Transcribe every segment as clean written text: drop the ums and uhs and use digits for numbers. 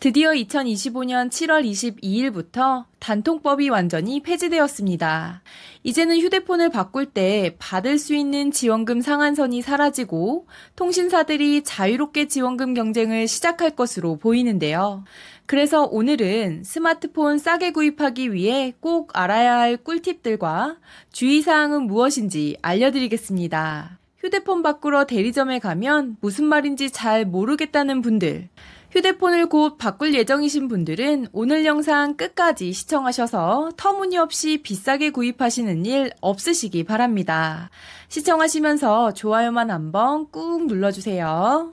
드디어 2025년 7월 22일부터 단통법이 완전히 폐지되었습니다. 이제는 휴대폰을 바꿀 때 받을 수 있는 지원금 상한선이 사라지고 통신사들이 자유롭게 지원금 경쟁을 시작할 것으로 보이는데요. 그래서 오늘은 스마트폰 싸게 구입하기 위해 꼭 알아야 할 꿀팁들과 주의사항은 무엇인지 알려드리겠습니다. 휴대폰 바꾸러 대리점에 가면 무슨 말인지 잘 모르겠다는 분들, 휴대폰을 곧 바꿀 예정이신 분들은 오늘 영상 끝까지 시청하셔서 터무니없이 비싸게 구입하시는 일 없으시기 바랍니다. 시청하시면서 좋아요만 한번 꾹 눌러주세요.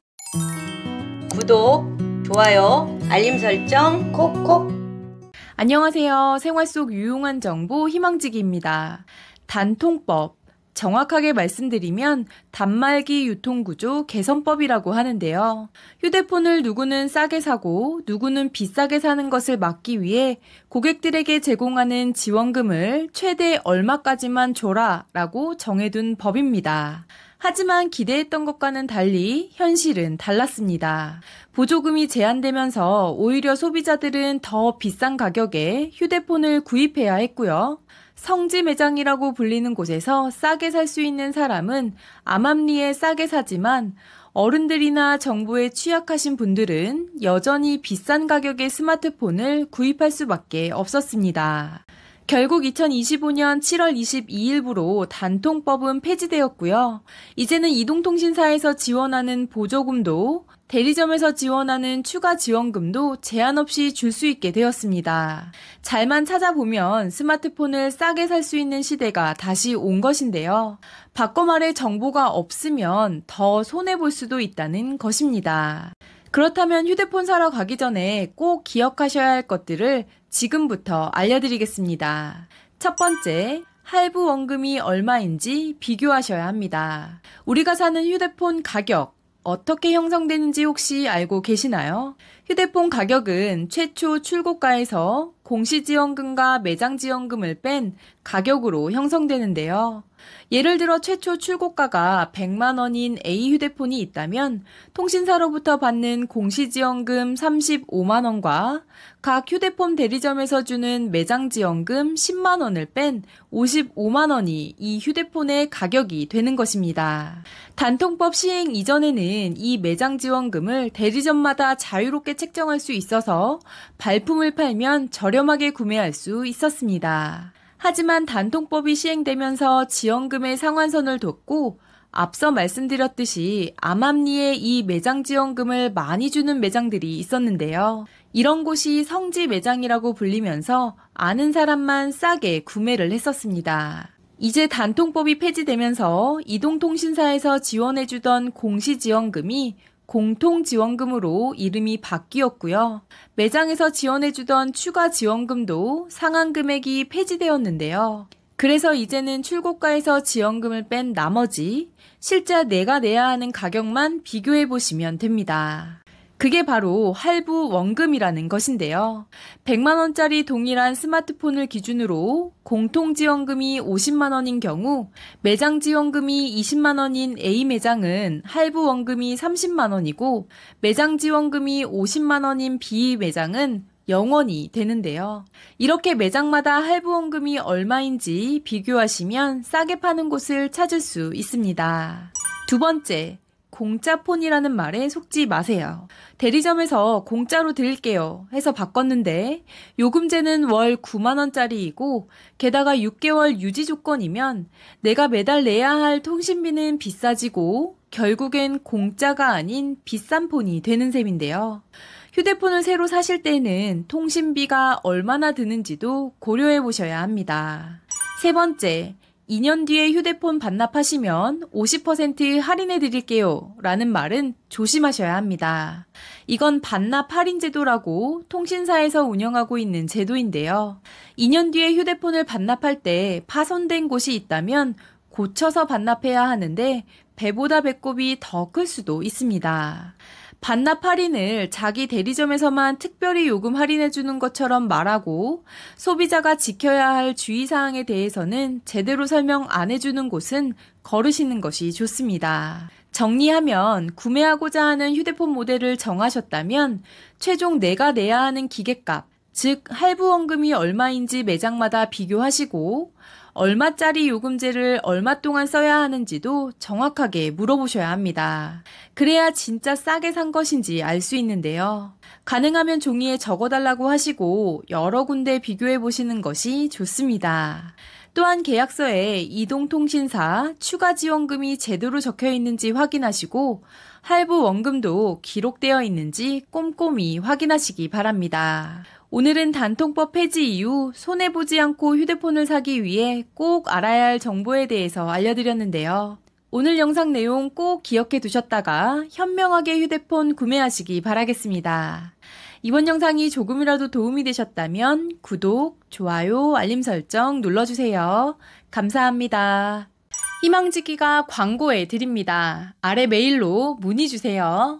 구독, 좋아요, 알림 설정 콕콕. 안녕하세요. 생활 속 유용한 정보 희망지기입니다. 단통법. 정확하게 말씀드리면 단말기 유통구조 개선법이라고 하는데요. 휴대폰을 누구는 싸게 사고 누구는 비싸게 사는 것을 막기 위해 고객들에게 제공하는 지원금을 최대 얼마까지만 줘라 라고 정해둔 법입니다. 하지만 기대했던 것과는 달리 현실은 달랐습니다. 보조금이 제한되면서 오히려 소비자들은 더 비싼 가격에 휴대폰을 구입해야 했고요. 성지 매장이라고 불리는 곳에서 싸게 살 수 있는 사람은 암암리에 싸게 사지만 어른들이나 정보에 취약하신 분들은 여전히 비싼 가격의 스마트폰을 구입할 수밖에 없었습니다. 결국 2025년 7월 22일부로 단통법은 폐지되었고요. 이제는 이동통신사에서 지원하는 보조금도 대리점에서 지원하는 추가 지원금도 제한 없이 줄 수 있게 되었습니다. 잘만 찾아보면 스마트폰을 싸게 살 수 있는 시대가 다시 온 것인데요. 바꿔 말해 정보가 없으면 더 손해볼 수도 있다는 것입니다. 그렇다면 휴대폰 사러 가기 전에 꼭 기억하셔야 할 것들을 지금부터 알려드리겠습니다. 첫 번째, 할부 원금이 얼마인지 비교하셔야 합니다. 우리가 사는 휴대폰 가격, 어떻게 형성되는지 혹시 알고 계시나요? 휴대폰 가격은 최초 출고가에서 공시지원금과 매장지원금을 뺀 가격으로 형성되는데요. 예를 들어 최초 출고가가 100만 원인 A 휴대폰이 있다면 통신사로부터 받는 공시지원금 35만 원과 각 휴대폰 대리점에서 주는 매장지원금 10만 원을 뺀 55만 원이 이 휴대폰의 가격이 되는 것입니다. 단통법 시행 이전에는 이 매장지원금을 대리점마다 자유롭게 책정할 수 있어서 발품을 팔면 저렴하게 구매할 수 있었습니다. 하지만 단통법이 시행되면서 지원금의 상한선을 뒀고 앞서 말씀드렸듯이 암암리에 이 매장 지원금을 많이 주는 매장들이 있었는데요. 이런 곳이 성지 매장이라고 불리면서 아는 사람만 싸게 구매를 했었습니다. 이제 단통법이 폐지되면서 이동통신사에서 지원해주던 공시지원금이 공통지원금으로 이름이 바뀌었고요. 매장에서 지원해주던 추가 지원금도 상한 금액이 폐지되었는데요. 그래서 이제는 출고가에서 지원금을 뺀 나머지 실제 내가 내야 하는 가격만 비교해보시면 됩니다. 그게 바로 할부 원금이라는 것인데요. 100만 원짜리 동일한 스마트폰을 기준으로 공통지원금이 50만 원인 경우 매장 지원금이 20만 원인 A 매장은 할부 원금이 30만 원이고 매장 지원금이 50만 원인 B 매장은 0원이 되는데요. 이렇게 매장마다 할부 원금이 얼마인지 비교하시면 싸게 파는 곳을 찾을 수 있습니다. 두 번째, 공짜폰이라는 말에 속지 마세요. 대리점에서 공짜로 드릴게요 해서 바꿨는데 요금제는 월 9만 원짜리이고 게다가 6개월 유지 조건이면 내가 매달 내야 할 통신비는 비싸지고 결국엔 공짜가 아닌 비싼 폰이 되는 셈인데요. 휴대폰을 새로 사실 때는 통신비가 얼마나 드는지도 고려해 보셔야 합니다. 세 번째, 2년 뒤에 휴대폰 반납하시면 50% 할인해 드릴게요 라는 말은 조심하셔야 합니다. 이건 반납 할인 제도라고 통신사에서 운영하고 있는 제도인데요. 2년 뒤에 휴대폰을 반납할 때 파손된 곳이 있다면 고쳐서 반납해야 하는데 배보다 배꼽이 더 클 수도 있습니다. 반납 할인을 자기 대리점에서만 특별히 요금 할인해주는 것처럼 말하고 소비자가 지켜야 할 주의사항에 대해서는 제대로 설명 안 해주는 곳은 거르시는 것이 좋습니다. 정리하면 구매하고자 하는 휴대폰 모델을 정하셨다면 최종 내가 내야 하는 기계값, 즉 할부원금이 얼마인지 매장마다 비교하시고 얼마짜리 요금제를 얼마 동안 써야 하는지도 정확하게 물어보셔야 합니다. 그래야 진짜 싸게 산 것인지 알 수 있는데요. 가능하면 종이에 적어달라고 하시고 여러 군데 비교해 보시는 것이 좋습니다. 또한 계약서에 이동통신사 추가 지원금이 제대로 적혀 있는지 확인하시고 할부 원금도 기록되어 있는지 꼼꼼히 확인하시기 바랍니다. 오늘은 단통법 폐지 이후 손해보지 않고 휴대폰을 사기 위해 꼭 알아야 할 정보에 대해서 알려드렸는데요. 오늘 영상 내용 꼭 기억해 두셨다가 현명하게 휴대폰 구매하시기 바라겠습니다. 이번 영상이 조금이라도 도움이 되셨다면 구독, 좋아요, 알림 설정 눌러주세요. 감사합니다. 희망지기가 광고해 드립니다. 아래 메일로 문의 주세요.